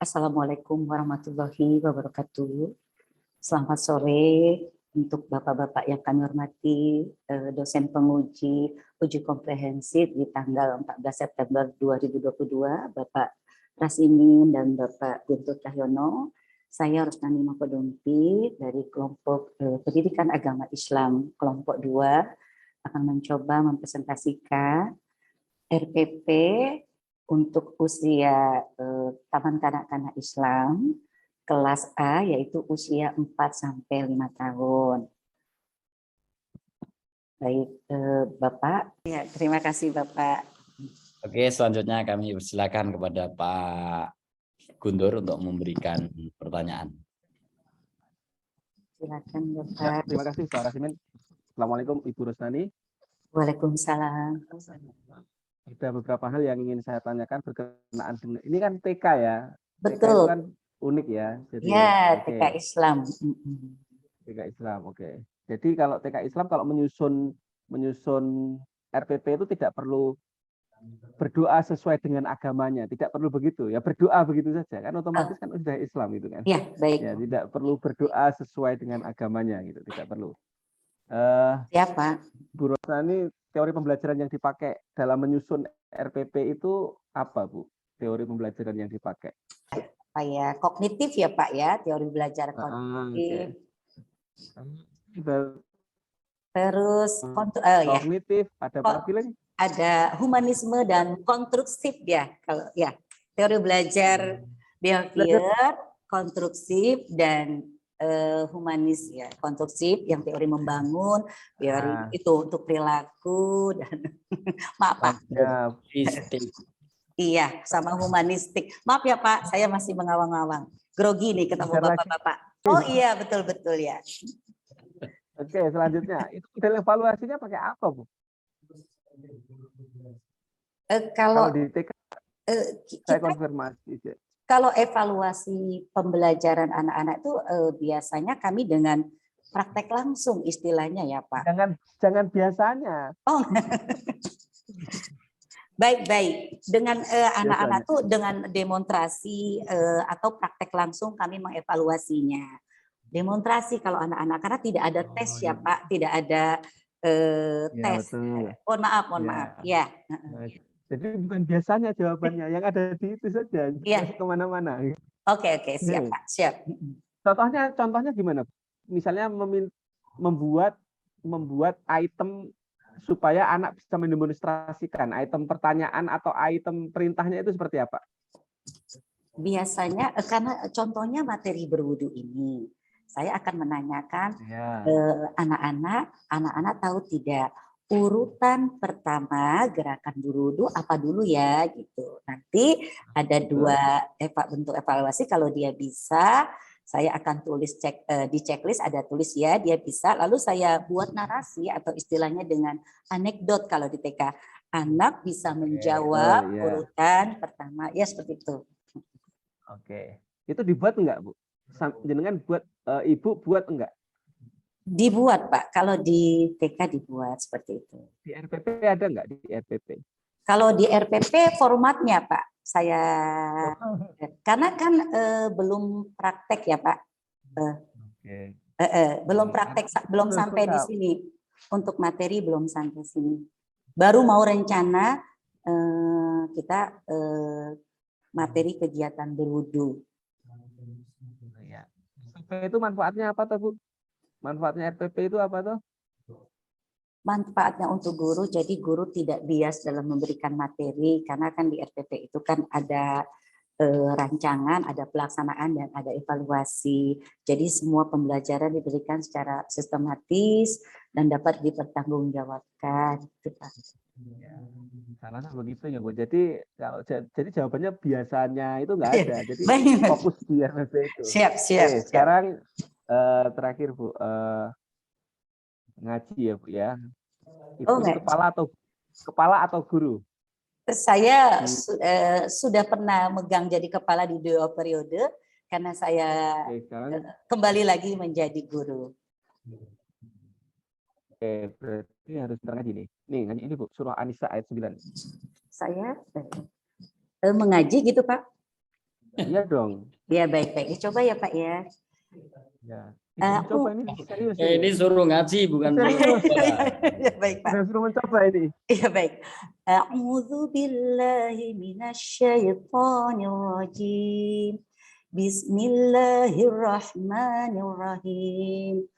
Assalamualaikum warahmatullahi wabarakatuh. Selamat sore untuk Bapak-Bapak yang kami hormati, dosen penguji uji komprehensif di tanggal 14 September 2022, Bapak Rasimin dan Bapak Guntur Cahyono. Saya Rosnani Mapodumpi dari kelompok Pendidikan Agama Islam kelompok 2 akan mencoba mempresentasikan RPP untuk usia Taman Kanak-kanak Islam kelas A, yaitu usia 4 sampai 5 tahun. Baik, Bapak. Ya, terima kasih Bapak. Oke, selanjutnya kami persilakan kepada Pak Guntur untuk memberikan pertanyaan. Silakan Bapak. Ya, terima kasih Pak Rasimin. Assalamualaikum Ibu Rosnani. Waalaikumsalam. Ada beberapa hal yang ingin saya tanyakan berkenaan dengan ini kan TK ya. Betul. TK itu kan unik ya. Jadi, ya, TK Islam. TK Islam, oke. Jadi kalau TK Islam kalau menyusun RPP itu tidak perlu berdoa sesuai dengan agamanya, tidak perlu begitu ya, berdoa begitu saja kan otomatis kan sudah Islam itu kan. Ya, baik. Ya, tidak perlu berdoa sesuai dengan agamanya gitu, tidak perlu. Siapa? Bu Rosnani, teori pembelajaran yang dipakai dalam menyusun RPP itu apa, Bu? Teori pembelajaran yang dipakai? Apa ya? Kognitif ya, Pak ya, teori belajar kognitif. Terus kognitif, ada apa lagi? Ada humanisme dan konstruksif ya. Kalau ya, teori belajar behavior, konstruksif dan humanis ya, konstruksif yang teori membangun, teori itu untuk perilaku dan maaf Pak. Iya, sama humanistik. Maaf ya Pak, saya masih mengawang-awang. Grogi nih ketemu Bapak-bapak. Oh iya, betul-betul ya. Oke, selanjutnya itu model evaluasinya pakai apa, Bu? Kalau di TK saya konfirmasi. Kalau evaluasi pembelajaran anak-anak itu biasanya kami dengan praktek langsung istilahnya ya Pak. Jangan biasanya. Oh, baik. Dengan anak-anak tuh dengan demonstrasi atau praktek langsung kami mengevaluasinya. Demonstrasi kalau anak-anak karena tidak ada tes ya Pak, tidak ada tes. Betul. Mohon maaf. Ya. Jadi bukan biasanya jawabannya, yang ada di itu saja, masuk kemana-mana. Oke, siap Pak, siap. Contohnya gimana? Misalnya membuat item supaya anak bisa mendemonstrasikan item pertanyaan atau item perintahnya itu seperti apa? Biasanya karena contohnya materi berwudu ini, saya akan menanyakan anak-anak tahu tidak urutan pertama gerakan berwudu apa dulu ya gitu. Nanti ada dua bentuk evaluasi, kalau dia bisa saya akan tulis di checklist ada tulis ya dia bisa, lalu saya buat narasi atau istilahnya dengan anekdot kalau di TK. Anak bisa menjawab urutan pertama ya seperti itu. Oke. Itu dibuat enggak, Bu? Jenengan buat, Ibu buat enggak? Dibuat, Pak. Kalau di TK dibuat seperti itu. Di RPP ada enggak di RPP? Kalau di RPP formatnya, Pak, saya karena kan belum praktek ya, Pak. Belum praktek, belum sampai di sini. Untuk materi belum sampai sini. Baru mau rencana kita materi kegiatan berwudu. Itu manfaatnya apa tuh, Bu? Manfaatnya RPP itu apa tuh? Manfaatnya untuk guru, jadi guru tidak bias dalam memberikan materi, karena kan di RPP itu kan ada rancangan, ada pelaksanaan, dan ada evaluasi. Jadi semua pembelajaran diberikan secara sistematis dan dapat dipertanggungjawabkan. Salahnya begitu ya, Bu. Jadi jawabannya biasanya itu nggak ada. Jadi fokus di RPP itu. Siap. Sekarang terakhir, Bu, ngaji ya, Bu ya. Itu kepala atau guru? Saya sudah pernah megang jadi kepala di 2 periode karena saya kembali lagi menjadi guru. Oke, berarti harus ngaji nih. Nih, ngaji ini, Bu, surah An-Nisa ayat 9. Saya mengaji gitu, Pak. Iya dong. Ya baik-baik. Coba ya Pak ya. Ya. Aku Coba ini serius Ini suruh ngaji bukan suruh Serius. ya baik Pak. Sudah suruh mencoba ini. Ya baik. A'udzu billahi minasyaitonir rajim. Bismillahirrahmanirrahim.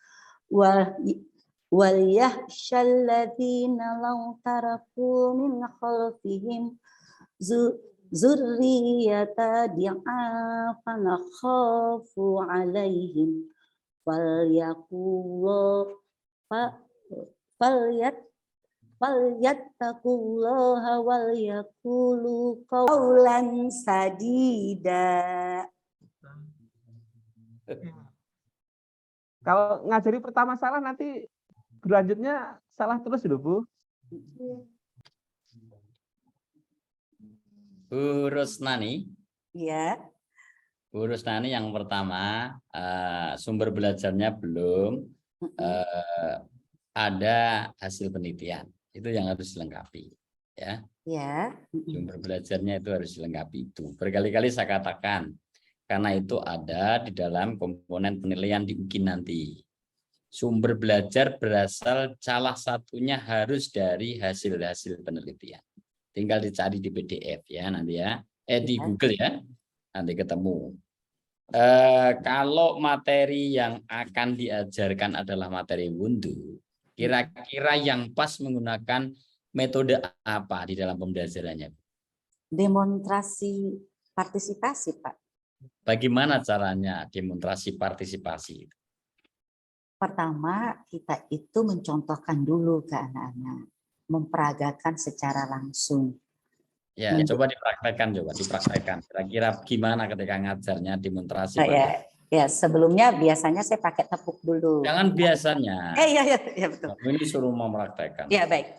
Wal yahshal ladzina law taraku min khalfihim zurriyata di'afan khafu alaihim falyakullah falyattaqullaha wal yaqulu qawlan sadida. Kalau ngajari pertama salah nanti berlanjutnya salah terus loh Bu. Bu Rusnani. Ya. Bu Rusnani yang pertama, sumber belajarnya belum, ada hasil penelitian. Itu yang harus dilengkapi. Ya. Ya. Sumber belajarnya itu harus dilengkapi itu. Berkali-kali saya katakan, karena itu ada di dalam komponen penilaian di UGI nanti. Sumber belajar berasal salah satunya harus dari hasil-hasil penelitian. Tinggal dicari di PDF ya nanti ya. Di Google ya. Nanti ketemu. Kalau materi yang akan diajarkan adalah materi wudhu, kira-kira yang pas menggunakan metode apa di dalam pembelajarannya? Demonstrasi partisipasi, Pak. Bagaimana caranya demonstrasi partisipasi? Pertama, kita itu mencontohkan dulu ke anak-anak, memperagakan secara langsung. Ya, coba dipraktekkan. Kira-kira gimana ketika ngajarnya demonstrasi? Ya, sebelumnya biasanya saya pakai tepuk dulu. Jangan biasanya. Iya betul. Ini suruh mempraktekkan. Ya baik.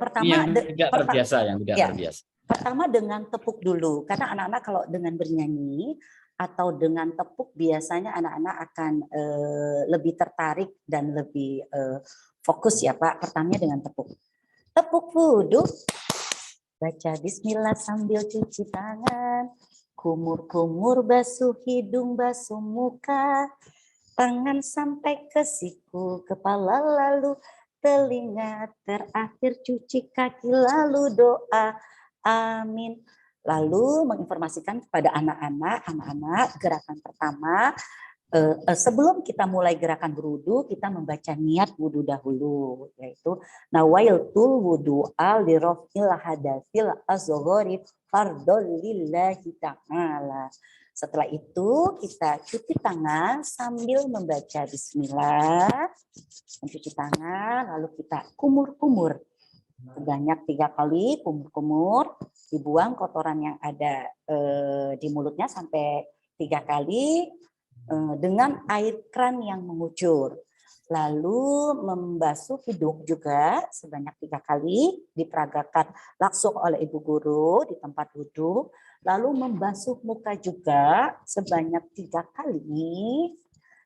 Pertama yang tidak terbiasa, terbiasa. Pertama dengan tepuk dulu, karena anak-anak kalau dengan bernyanyi atau dengan tepuk biasanya anak-anak akan lebih tertarik dan lebih fokus ya Pak. Pertamanya dengan tepuk. Tepuk wudhu, baca bismillah sambil cuci tangan, kumur-kumur basuh hidung, basuh muka, tangan sampai ke siku, kepala lalu telinga, terakhir cuci kaki lalu doa, amin. Lalu menginformasikan kepada anak-anak gerakan pertama, sebelum kita mulai gerakan berwudu, kita membaca niat wudu dahulu, yaitu nawaitul wudu'a li raf'il hadatsil asghari fardhon lillahi ta'ala. Setelah itu kita cuci tangan sambil membaca bismillah, mencuci tangan, lalu kita kumur-kumur sebanyak 3 kali, kumur-kumur, dibuang kotoran yang ada di mulutnya sampai 3 kali dengan air keran yang mengucur. Lalu membasuh hidung juga sebanyak 3 kali, diperagakan langsung oleh ibu guru di tempat wudhu. Lalu membasuh muka juga sebanyak 3 kali.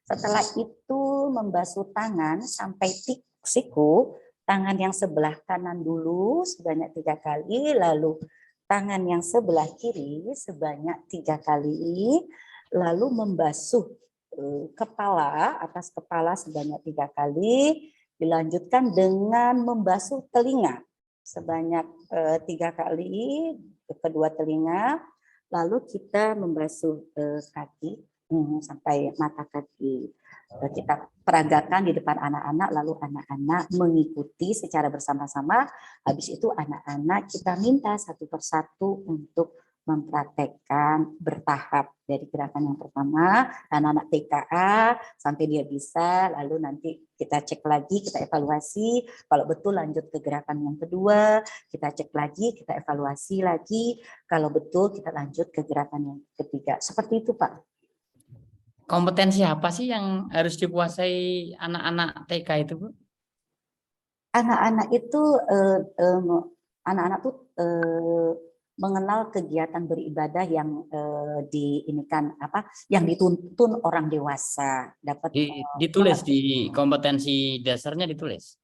Setelah itu membasuh tangan sampai siku, tangan yang sebelah kanan dulu sebanyak 3 kali, lalu tangan yang sebelah kiri sebanyak 3 kali, lalu membasuh kepala, atas kepala sebanyak 3 kali, dilanjutkan dengan membasuh telinga sebanyak 3 kali, kedua telinga, lalu kita membasuh kaki sampai mata kaki. Kita peragakan di depan anak-anak, lalu anak-anak mengikuti secara bersama-sama. Habis itu anak-anak kita minta satu persatu untuk mempraktekkan bertahap dari gerakan yang pertama, anak-anak TKA sampai dia bisa, lalu nanti kita cek lagi, kita evaluasi, kalau betul lanjut ke gerakan yang kedua, kita cek lagi, kita evaluasi lagi, kalau betul kita lanjut ke gerakan yang ketiga. Seperti itu Pak. Kompetensi apa sih yang harus dikuasai anak-anak TK itu, Bu? Anak-anak itu mengenal kegiatan beribadah yang diinikan yang dituntun orang dewasa. Dapat ditulis di kompetensi dasarnya ditulis.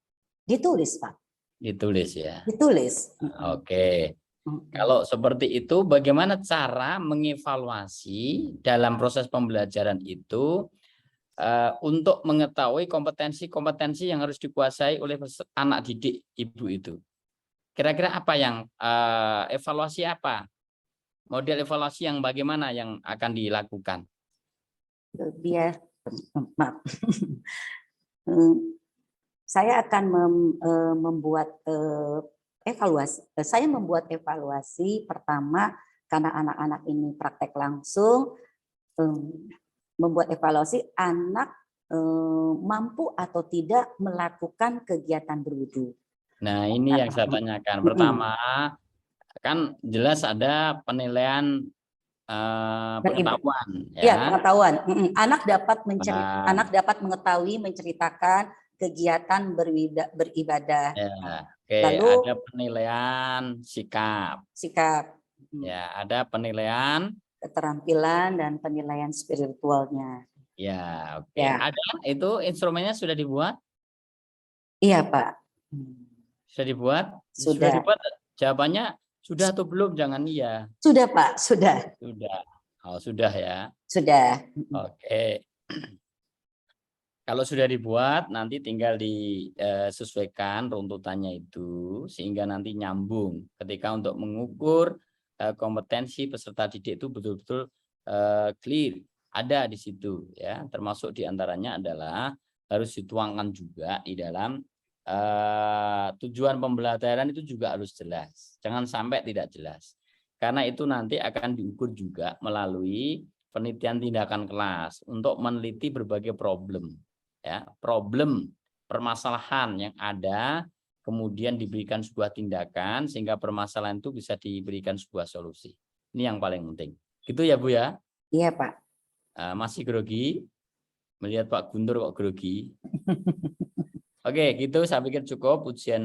Ditulis, Pak. Ditulis ya. Ditulis. Oke. Kalau seperti itu, bagaimana cara mengevaluasi dalam proses pembelajaran itu untuk mengetahui kompetensi-kompetensi yang harus dikuasai oleh anak didik ibu itu? Kira-kira apa yang evaluasi apa? Model evaluasi yang bagaimana yang akan dilakukan? Biar maaf. Saya akan membuat evaluasi. Saya membuat evaluasi pertama karena anak-anak ini praktek langsung, membuat evaluasi anak mampu atau tidak melakukan kegiatan berwudu. Nah, ini yang saya tanyakan. Pertama, kan jelas ada penilaian pengetahuan, ya, ya. pengetahuan. Anak dapat mengetahui, menceritakan kegiatan beribadah. Ya, oke. Lalu Ada penilaian sikap. Ya, ada penilaian keterampilan dan penilaian spiritualnya. ya, oke. Ya. Ada itu instrumennya sudah dibuat? Iya, Pak. Sudah dibuat? Sudah dibuat? Jawabannya sudah atau belum? Jangan iya. Sudah, Pak. Sudah. Sudah. Oh, sudah ya. Sudah. Oke. Kalau sudah dibuat, nanti tinggal disesuaikan runtutannya itu sehingga nanti nyambung. Ketika untuk mengukur kompetensi peserta didik itu betul-betul clear, ada di situ, ya. Termasuk diantaranya adalah harus dituangkan juga di dalam tujuan pembelajaran itu juga harus jelas. Jangan sampai tidak jelas. Karena itu nanti akan diukur juga melalui penelitian tindakan kelas untuk meneliti berbagai problem. Ya, problem permasalahan yang ada, kemudian diberikan sebuah tindakan sehingga permasalahan itu bisa diberikan sebuah solusi. Ini yang paling penting. Gitu ya, Bu ya? Iya, Pak. Masih grogi? Melihat Pak Guntur kok grogi. Oke, gitu saya pikir cukup ujian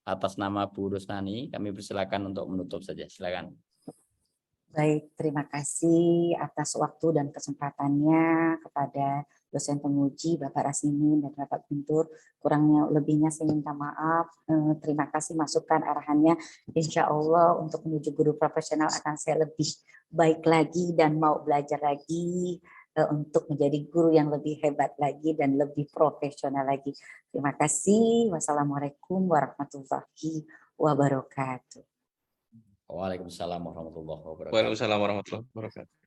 atas nama Bu Rusnani. Kami persilakan untuk menutup saja. Silakan. Baik, terima kasih atas waktu dan kesempatannya kepada dosen penguji Bapak Rasmin dan Bapak Guntur. Kurangnya lebihnya saya minta maaf. Terima kasih masukan arahannya. Insya Allah untuk menuju guru profesional akan saya lebih baik lagi dan mau belajar lagi untuk menjadi guru yang lebih hebat lagi dan lebih profesional lagi. Terima kasih. Wassalamualaikum warahmatullahi wabarakatuh. Waalaikumsalam warahmatullahi wabarakatuh. Waalaikumsalam warahmatullahi wabarakatuh.